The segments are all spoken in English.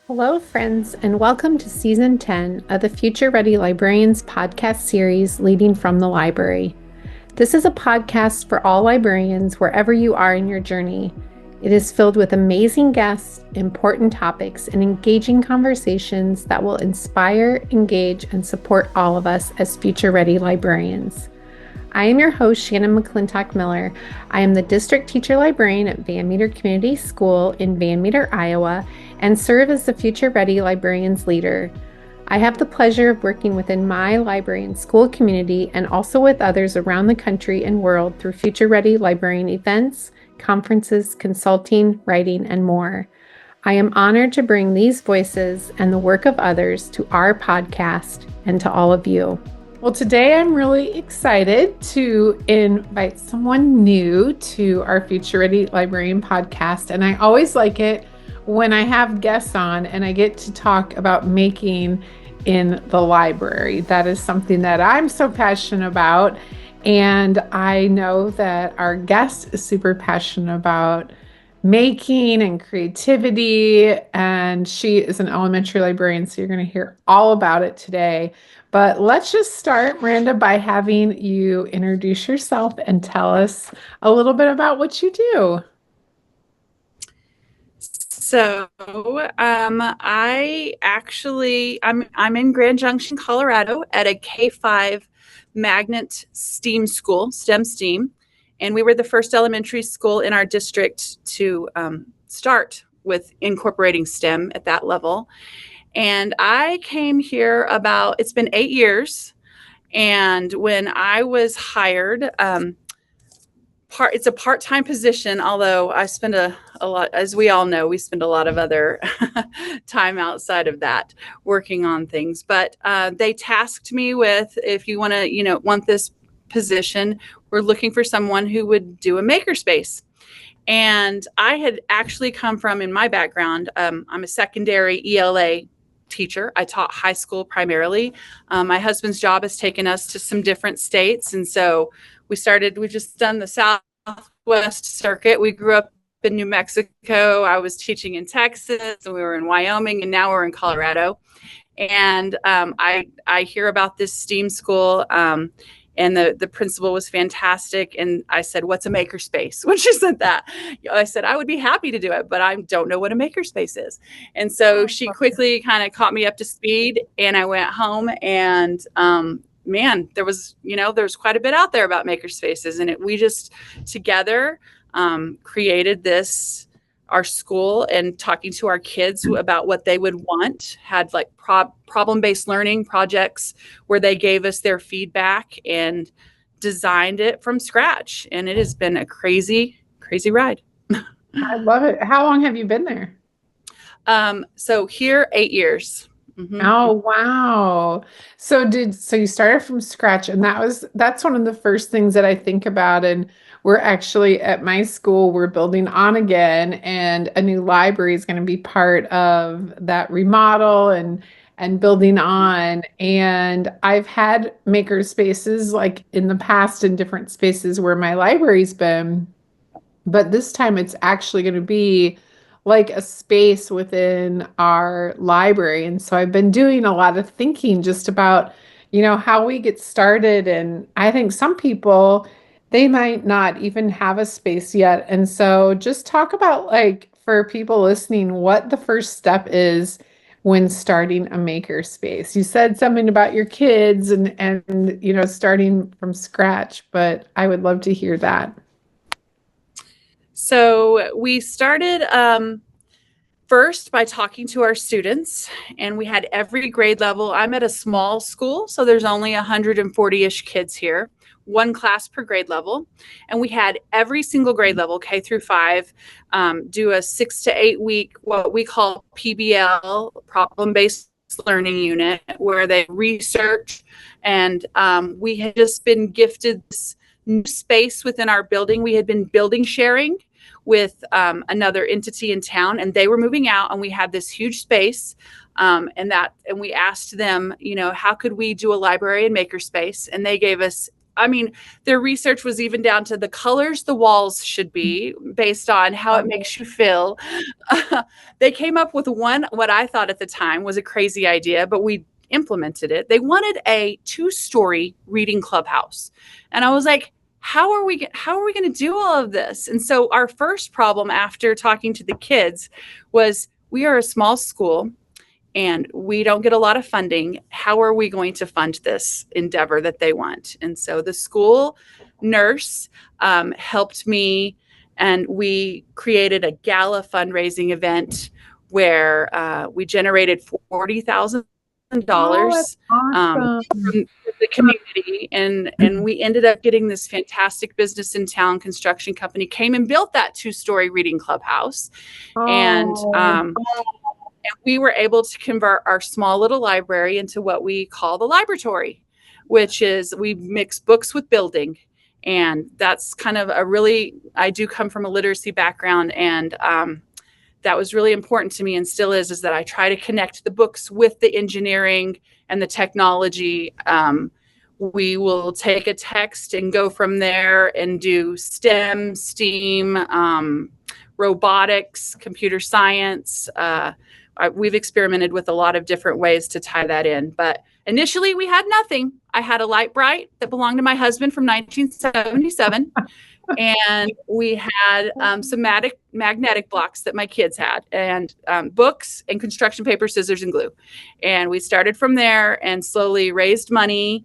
Hello, friends, and welcome to Season 10 of the Future Ready Librarians podcast series, Leading from the Library. This is a podcast for all librarians wherever you are in your journey. It is filled with amazing guests, important topics, and engaging conversations that will inspire, engage, and support all of us as future ready librarians. I am your host, Shannon McClintock Miller. I am the district teacher librarian at Van Meter Community School in Van Meter, Iowa, and serve as the Future Ready Librarians leader. I have the pleasure of working within my library and school community and also with others around the country and world through Future Ready Librarian events, conferences, consulting, writing, and more. I am honored to bring these voices and the work of others to our podcast and to all of you. Well, today I'm really excited to invite someone new to our Future Ready Librarian podcast. And I always like it when I have guests on and I get to talk about making in the library. That is something that I'm so passionate about. And I know that our guest is super passionate about making and creativity. And she is an elementary librarian, so you're going to hear all about it today. But let's just start, Miranda, by having you introduce yourself and tell us a little bit about what you do. I'm in Grand Junction, Colorado at a K-5 magnet STEAM school, STEM STEAM. And we were the first elementary school in our district to start with incorporating STEM at that level. And I came here it's been 8 years. And when I was hired, it's a part-time position, although I spend a lot, as we all know, we spend a lot of other time outside of that working on things. But they tasked me with, if you want this position, we're looking for someone who would do a makerspace. And I had actually come from, in my background, I'm a secondary ELA teacher. I taught high school primarily. My husband's job has taken us to some different states. And so we've just done the Southwest circuit. We grew up in New Mexico. I was teaching in Texas, and we were in Wyoming, and now we're in Colorado. And I hear about this STEAM school, and the principal was fantastic. And I said, "What's a makerspace?" When she said that, I said, "I would be happy to do it, but I don't know what a makerspace is." And so she quickly kind of caught me up to speed, and I went home and, man, there was quite a bit out there about makerspaces, and we just together created our school, and talking to our kids about what they would want, had like problem-based learning projects where they gave us their feedback and designed it from scratch. And it has been a crazy, crazy ride. I love it. How long have you been there? So here, 8 years. Mm-hmm. Oh, wow. So you started from scratch, and that's one of the first things that I think about. And we're actually at my school, we're building on again, and a new library is going to be part of that remodel and building on. And I've had maker spaces like in the past in different spaces where my library's been, but this time it's actually going to be like a space within our library. And so I've been doing a lot of thinking just about, how we get started. And I think some people, they might not even have a space yet. And so just talk about, like, for people listening, what the first step is when starting a maker space. You said something about your kids and starting from scratch, but I would love to hear that. So we started first by talking to our students, and we had every grade level. I'm at a small school, so there's only 140-ish kids here, one class per grade level. And we had every single grade level, K through 5, do a 6 to 8 week, what we call PBL, problem-based learning unit, where they research. And we had just been gifted this new space within our building. We had been building sharing with another entity in town, and they were moving out, and we had this huge space. And we asked them, how could we do a library and makerspace? And they gave us I mean, their research was even down to the colors the walls should be based on how it makes you feel. They came up with what I thought at the time was a crazy idea, but we implemented it. They wanted a 2-story reading clubhouse. And I was like, how are we going to do all of this? And so our first problem after talking to the kids was, we are a small school and we don't get a lot of funding. How are we going to fund this endeavor that they want? And so the school nurse helped me, and we created a gala fundraising event where we generated $40,000 awesome. from the community, and we ended up getting this fantastic business in town, construction company, came and built that 2-story reading clubhouse. And we were able to convert our small little library into what we call the libratory, which is we mix books with building. And that's kind of I do come from a literacy background, and that was really important to me, and still is that I try to connect the books with the engineering and the technology. We will take a text and go from there and do STEM, STEAM, robotics, computer science. We've experimented with a lot of different ways to tie that in. But initially, we had nothing. I had a light bright that belonged to my husband from 1977. And we had some magnetic blocks that my kids had, and books and construction paper, scissors, and glue. And we started from there and slowly raised money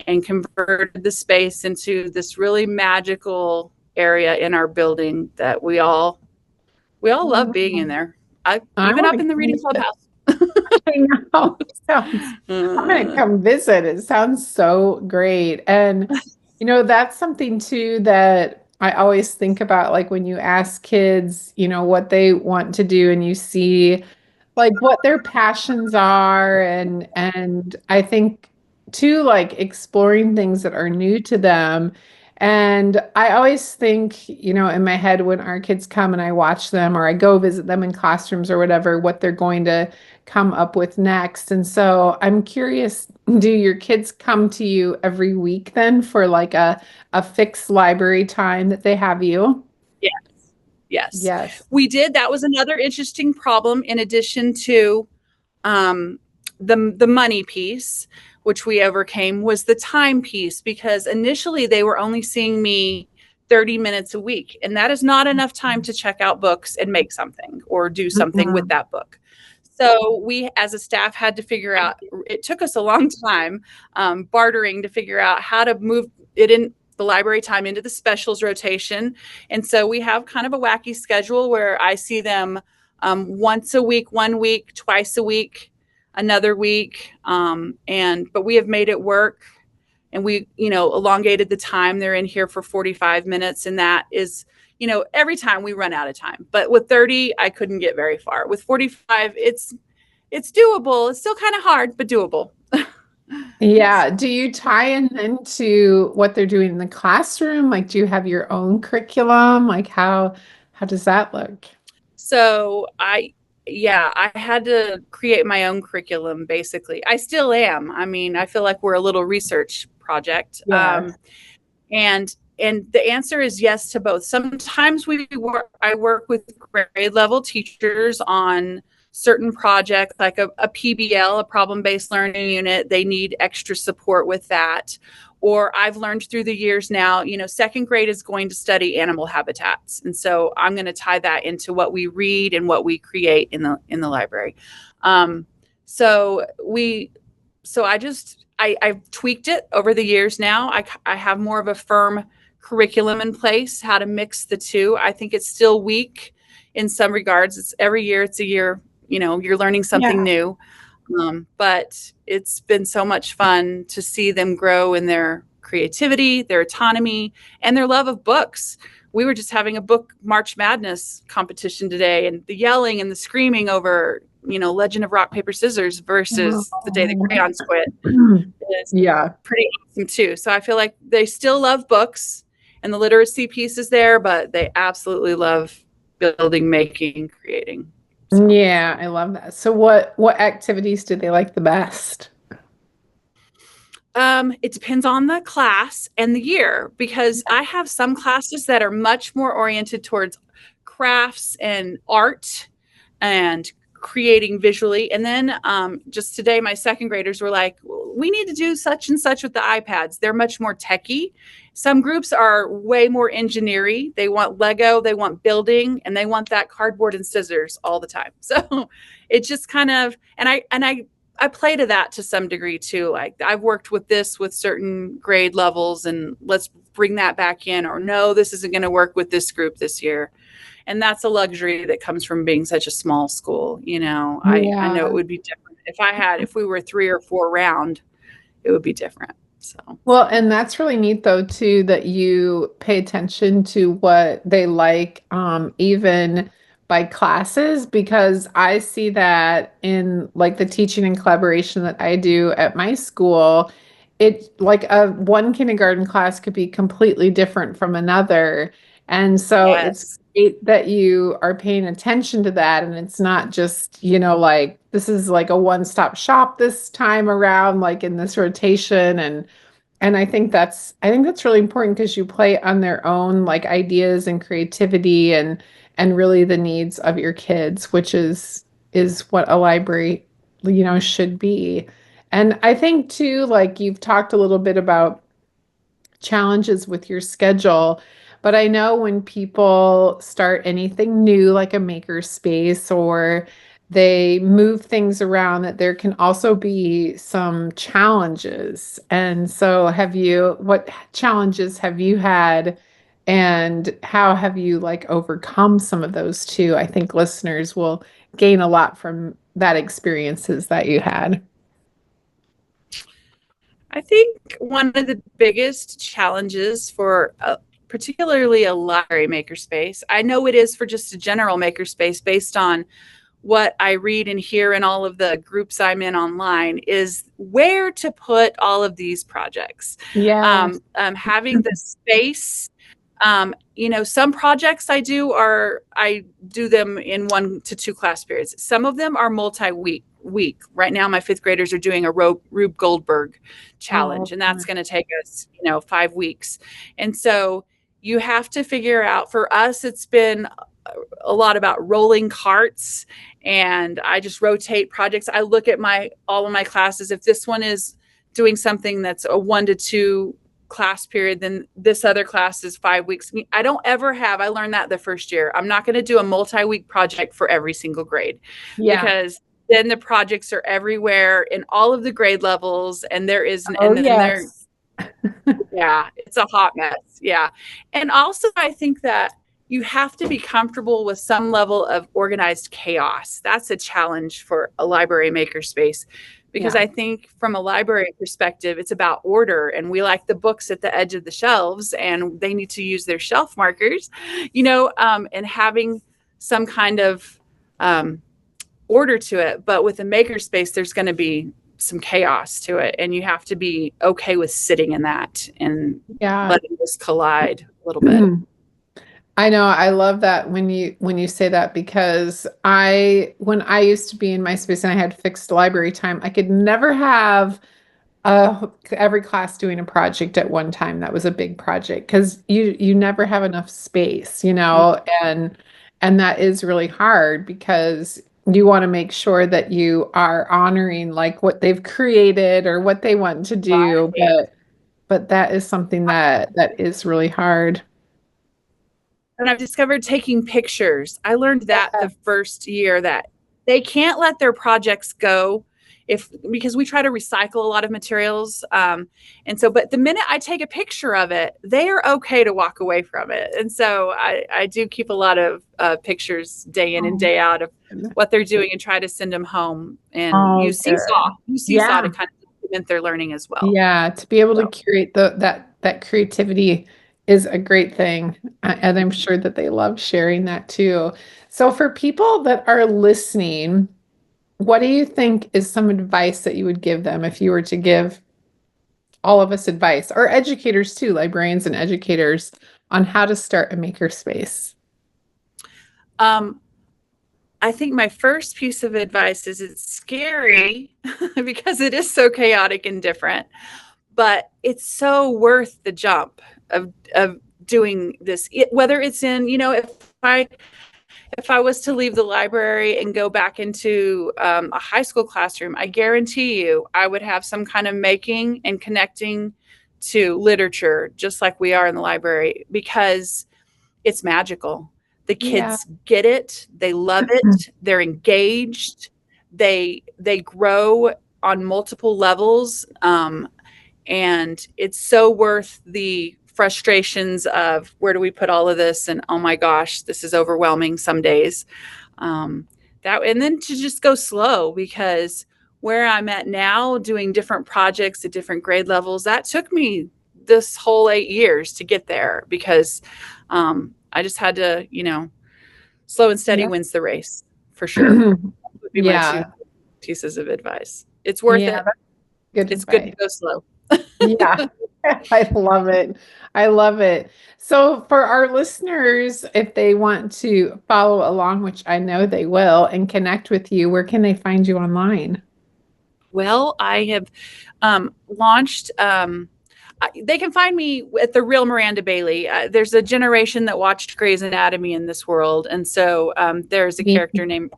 and converted the space into this really magical area in our building that we all love being in there. Even up in the reading clubhouse. I know. I'm going to come visit. It sounds so great. And, that's something too that I always think about, like when you ask kids, what they want to do, and you see like what their passions are. And I think too, like exploring things that are new to them. And I always think, in my head when our kids come and I watch them or I go visit them in classrooms or whatever, what they're going to come up with next. And so I'm curious, do your kids come to you every week then for like a fixed library time that they have you? Yes. We did. That was another interesting problem in addition to the money piece, which we overcame, was the time piece, because initially they were only seeing me 30 minutes a week. And that is not enough time to check out books and make something or do something with that book. So we, as a staff, had to figure out, it took us a long time bartering to figure out how to move it in the library time into the specials rotation. And so we have kind of a wacky schedule where I see them once a week, 1 week, twice a week, another week. But we have made it work, and we, elongated the time they're in here for 45 minutes. And that is, every time we run out of time. But with 30, I couldn't get very far. With 45, it's doable. It's still kind of hard, but doable. Yeah. Do you tie in into what they're doing in the classroom? Like, do you have your own curriculum? Like, how does that look? So I had to create my own curriculum, basically. I still am. I mean, I feel like we're a little research project. Yeah. And the answer is yes to both. Sometimes I work with grade level teachers on certain projects, like a PBL, a problem-based learning unit. They need extra support with that. Or I've learned through the years now, second grade is going to study animal habitats. And so I'm going to tie that into what we read and what we create in the library. I've tweaked it over the years now. I have more of a firm curriculum in place, how to mix the two. I think it's still weak in some regards. It's every year, it's a year, you're learning something new. But it's been so much fun to see them grow in their creativity, their autonomy, and their love of books. We were just having a book March Madness competition today, and the yelling and the screaming over, Legend of Rock, Paper, Scissors versus The Day the Crayons Quit is pretty awesome too. So I feel like they still love books, and the literacy piece is there, but they absolutely love building, making, creating. So. Yeah, I love that. So what activities do they like the best? It depends on the class and the year, because I have some classes that are much more oriented towards crafts and art and creating visually. And then just today, my second graders were like, we need to do such and such with the iPads. They're much more techy. Some groups are way more engineering. They want Lego, they want building, and they want that cardboard and scissors all the time. So it just kind of, I play to that to some degree too. Like, I've worked with this with certain grade levels, and let's bring that back in, or no, this isn't going to work with this group this year. And that's a luxury that comes from being such a small school. I know it Yeah. would be different if we were 3 or 4 round, it would be different. So Well, and that's really neat though too that you pay attention to what they like, even by classes, because I see that in like the teaching and collaboration that I do at my school. It like a one kindergarten class could be completely different from another. And so it's yes. great that you are paying attention to that, and it's not just, like this is like a one-stop shop this time around, like in this rotation. And I think that's really important because you play on their own like ideas and creativity and really the needs of your kids, which is what a library, should be. And I think too, like you've talked a little bit about challenges with your schedule. But I know when people start anything new, like a maker space, or they move things around, that there can also be some challenges. And so, what challenges have you had, and how have you like overcome some of those too? I think listeners will gain a lot from that experiences that you had. I think one of the biggest challenges for particularly a library makerspace, I know it is for just a general makerspace based on what I read and hear in all of the groups I'm in online, is where to put all of these projects. Yes. Having the space. Some projects I do them in 1 to 2 class periods. Some of them are multi-week. Right now, my fifth graders are doing a Rube Goldberg Oh, challenge, and that's going to take us, 5 weeks. And so you have to figure out, for us, it's been a lot about rolling carts, and I just rotate projects. I look at all of my classes. If this one is doing something that's a 1 to 2 class period, then this other class is 5 weeks. I learned that the first year. I'm not going to do a multi-week project for every single grade, yeah. because then the projects are everywhere in all of the grade levels, and Oh, and then they're, yes. yeah, it's a hot mess. Yeah. And also, I think that you have to be comfortable with some level of organized chaos. That's a challenge for a library makerspace, because Yeah. I think from a library perspective, it's about order, and we like the books at the edge of the shelves, and they need to use their shelf markers, and having some kind of order to it. But with a makerspace, there's going to be some chaos to it, and you have to be okay with sitting in that and Yeah. letting this collide a little bit. I know. I love that when you say that, because when I used to be in my space and I had fixed library time, I could never have every class doing a project at one time. That was a big project because you never have enough space, and that is really hard because you want to make sure that you are honoring like what they've created or what they want to do, but that is something that is really hard. And I've discovered taking pictures. I learned that the first year, that they can't let their projects go because we try to recycle a lot of materials. But the minute I take a picture of it, they are okay to walk away from it. And so I do keep a lot of pictures day in and Oh, day out of what they're doing, and try to send them home and oh, good. use Seesaw Yeah. to kind of document their learning as well. Yeah, to be able to So. curate that creativity is a great thing. And I'm sure that they love sharing that too. So for people that are listening, what do you think is some advice that you would give them if you were to give all of us advice, or educators too, librarians and educators, on how to start a makerspace? Um, I think my first piece of advice is, it's scary because it is so chaotic and different. but it's so worth the jump of doing this. Whether it's in, if I was to leave the library and go back into a high school classroom, I guarantee you I would have some kind of making and connecting to literature, just like we are in the library, because it's magical. The Yeah. kids get it. They love it. They're engaged. They grow on multiple levels. And it's so worth the frustrations of where do we put all of this? And oh my gosh, this is overwhelming some days. And then to just go slow, because where I'm at now doing different projects at different grade levels, that took me this whole 8 years to get there, because I just had to, slow and steady wins the race, for sure. That would be my 2 pieces of advice. It's worth it. Good it's advice. good to go slow. Yeah, I love it. I love it. So for our listeners, if they want to follow along, which I know they will, and connect with you, where can they find you online? Well, I have launched, they can find me at the real Miranda Bailey. There's a generation that watched Grey's Anatomy in this world. And so there's a character named,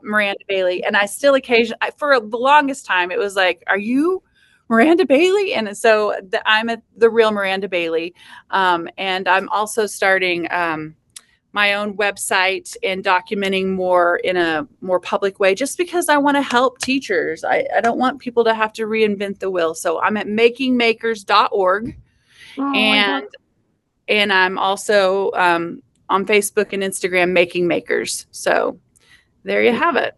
Miranda Bailey. And I still occasionally, for the longest time, it was like, are you Miranda Bailey? And so I'm at the real Miranda Bailey. And I'm also starting my own website and documenting more in a more public way, just because I want to help teachers. I don't want people to have to reinvent the wheel. So I'm at makingmakers.org. And I'm also on Facebook and Instagram, Making Makers. So there you have it.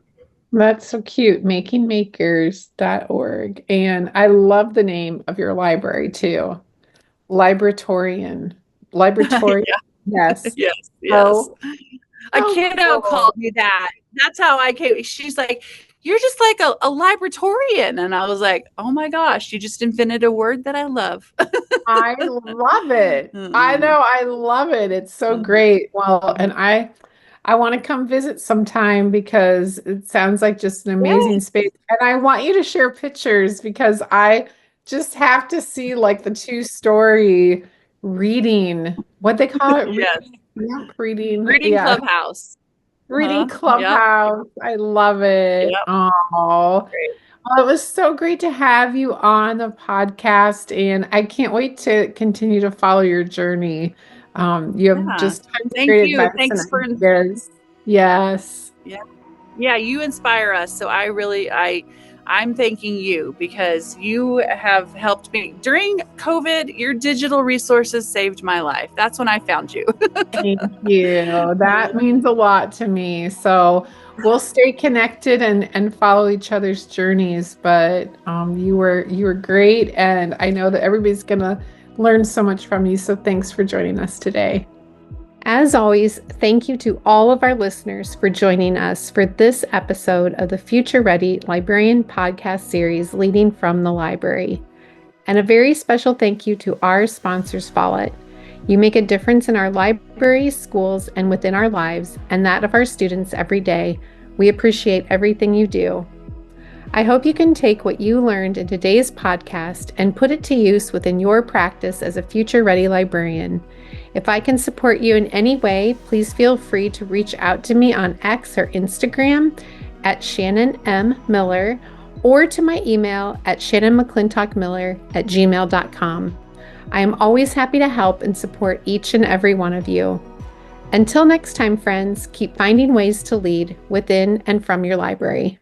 That's so cute, makingmakers.org. And I love the name of your library too. Librarian. Yeah. Yes. Yes. Oh, A kiddo called me that. That's how I came. She's like, you're just like a librarian. And I was like, oh my gosh, you just invented a word that I love. I love it. I know, I love it. It's so great. Well, and I want to come visit sometime, because it sounds like just an amazing space. And I want you to share pictures, because I just have to see like the 2-story reading, what they call it? Reading Clubhouse. Reading Clubhouse. Yep. I love it. Yep. Oh, well, it was so great to have you on the podcast, and I can't wait to continue to follow your journey. You have just tons of great advice. Thanks for yes. Yeah, you inspire us. So I'm thanking you, because you have helped me during COVID. Your digital resources saved my life. That's when I found you. Thank you. That means a lot to me. So we'll stay connected and follow each other's journeys. But you were great, and I know that everybody's gonna learn so much from you. So thanks for joining us today. As always, thank you to all of our listeners for joining us for this episode of the Future Ready Librarian podcast series, Leading from the Library. And a very special thank you to our sponsors, Follett. You make a difference in our libraries, schools, and within our lives, and that of our students every day. We appreciate everything you do. I hope you can take what you learned in today's podcast and put it to use within your practice as a future-ready librarian. If I can support you in any way, please feel free to reach out to me on X or Instagram at Shannon M. Miller, or to my email at shannonmcclintockmiller@gmail.com. I am always happy to help and support each and every one of you. Until next time, friends, keep finding ways to lead within and from your library.